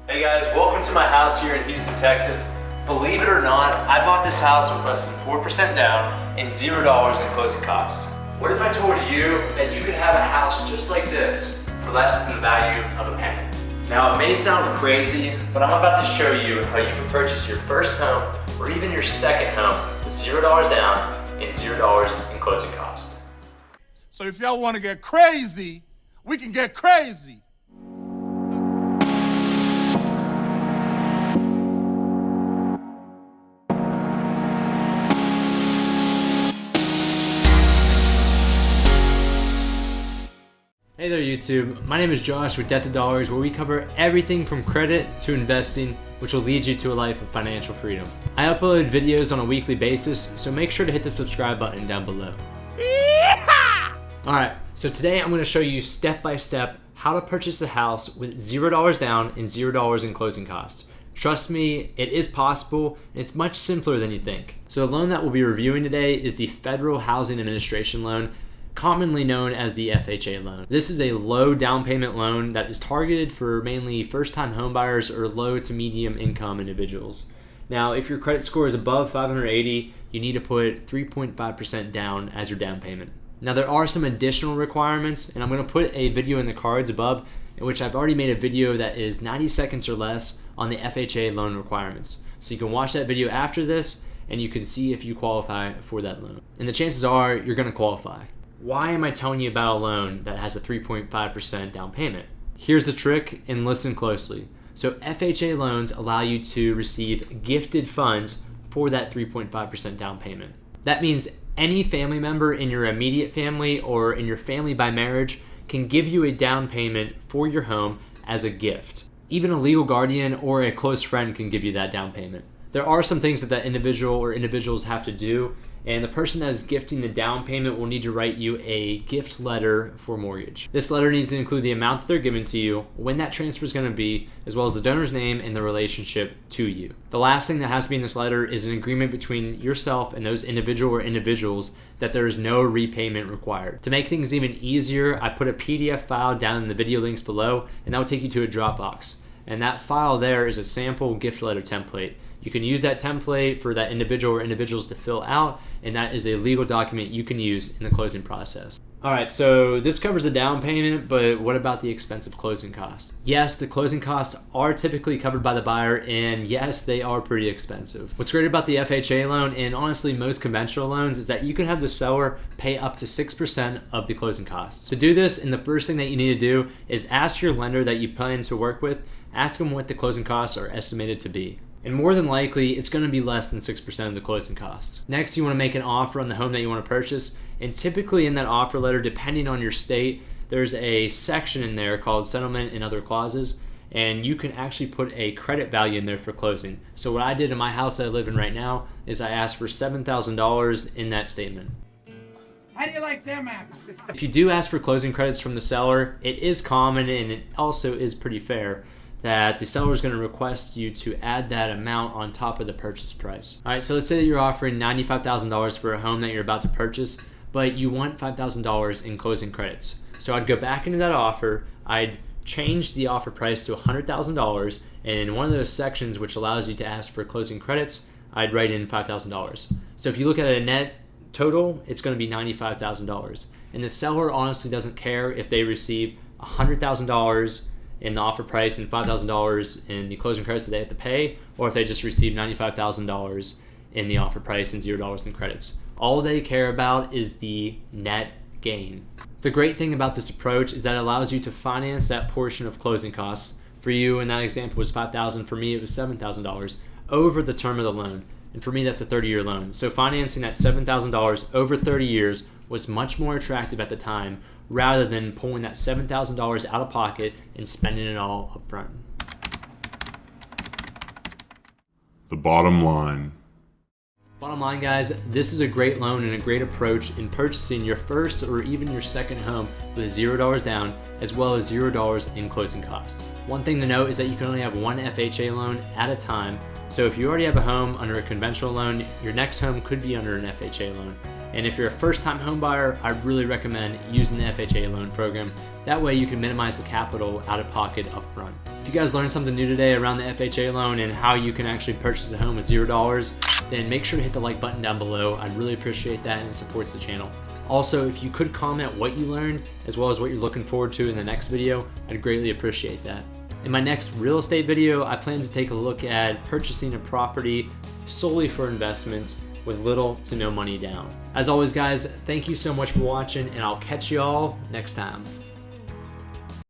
Hey guys, welcome to my house here in Houston, Texas. Believe it or not, I bought this house with less than 4% down and $0 in closing costs. What if I told you that you could have a house just like this for less than the value of a penny? Now it may sound crazy, but I'm about to show you how you can purchase your first home or even your second home with $0 down and $0 in closing costs. So if y'all want to get crazy, we can get crazy. Hey there YouTube, my name is Josh with Debt to Dollars, where we cover everything from credit to investing, which will lead you to a life of financial freedom. I upload videos on a weekly basis, so make sure to hit the subscribe button down below. Alright, so today I'm going to show you step by step how to purchase a house with $0 down and $0 in closing costs. Trust me, it is possible, and it's much simpler than you think. So the loan that we'll be reviewing today is the Federal Housing Administration loan, commonly known as the FHA loan. This is a low down payment loan that is targeted for mainly first-time homebuyers or low to medium income individuals. Now, if your credit score is above 580, you need to put 3.5% down as your down payment. Now, there are some additional requirements, and I'm going to put a video in the cards above in which I've already made a video that is 90 seconds or less on the FHA loan requirements. So you can watch that video after this, and you can see if you qualify for that loan. And the chances are you're going to qualify. Why am I telling you about a loan that has a 3.5% down payment? Here's the trick, and listen closely. So FHA loans allow you to receive gifted funds for that 3.5% down payment. That means any family member in your immediate family or in your family by marriage can give you a down payment for your home as a gift. Even a legal guardian or a close friend can give you that down payment. There are some things that that individual or individuals have to do, and the person that is gifting the down payment will need to write you a gift letter for mortgage. This letter needs to include the amount that they're giving to you, when that transfer is going to be, as well as the donor's name and the relationship to you. The last thing that has to be in this letter is an agreement between yourself and those individual or individuals that there is no repayment required. To make things even easier, I put a PDF file down in the video links below, and that will take you to a Dropbox. And that file there is a sample gift letter template. You can use that template for that individual or individuals to fill out, and that is a legal document you can use in the closing process. Alright, so this covers the down payment, but what about the expensive closing costs? Yes, the closing costs are typically covered by the buyer, and yes, they are pretty expensive. What's great about the FHA loan, and honestly most conventional loans, is that you can have the seller pay up to 6% of the closing costs. To do this, and the first thing that you need to do is ask your lender that you plan to work with, ask them what the closing costs are estimated to be. And more than likely, it's going to be less than 6% of the closing cost. Next, you want to make an offer on the home that you want to purchase. And typically in that offer letter, depending on your state, there's a section in there called settlement and other clauses. And you can actually put a credit value in there for closing. So what I did in my house that I live in right now is I asked for $7,000 in that statement. How do you like them apples? If you do ask for closing credits from the seller, it is common and it also is pretty fair that the seller is going to request you to add that amount on top of the purchase price. All right, so let's say that you're offering $95,000 for a home that you're about to purchase, but you want $5,000 in closing credits. So I'd go back into that offer, I'd change the offer price to $100,000, and in one of those sections which allows you to ask for closing credits, I'd write in $5,000. So if you look at a net total, it's going to be $95,000. And the seller honestly doesn't care if they receive $100,000 in the offer price and $5,000 in the closing credits that they have to pay, or if they just receive $95,000 in the offer price and $0 in credits. All they care about is the net gain. The great thing about this approach is that it allows you to finance that portion of closing costs. For you, in that example, was $5,000. For me, it was $7,000 over the term of the loan. And for me, that's a 30-year loan. So financing that $7,000 over 30 years was much more attractive at the time, rather than pulling that $7,000 out of pocket and spending it all up front. The bottom line. Bottom line, guys, this is a great loan and a great approach in purchasing your first or even your second home with $0 down, as well as $0 in closing costs. One thing to note is that you can only have one FHA loan at a time. So if you already have a home under a conventional loan, your next home could be under an FHA loan. And if you're a first-time home buyer, I really recommend using the FHA loan program. That way you can minimize the capital out of pocket up front. If you guys learned something new today around the FHA loan and how you can actually purchase a home with $0, then make sure to hit the like button down below. I'd really appreciate that, and it supports the channel. Also, if you could comment what you learned as well as what you're looking forward to in the next video, I'd greatly appreciate that. In my next real estate video, I plan to take a look at purchasing a property solely for investments with little to no money down. As always, guys, thank you so much for watching, and I'll catch you all next time.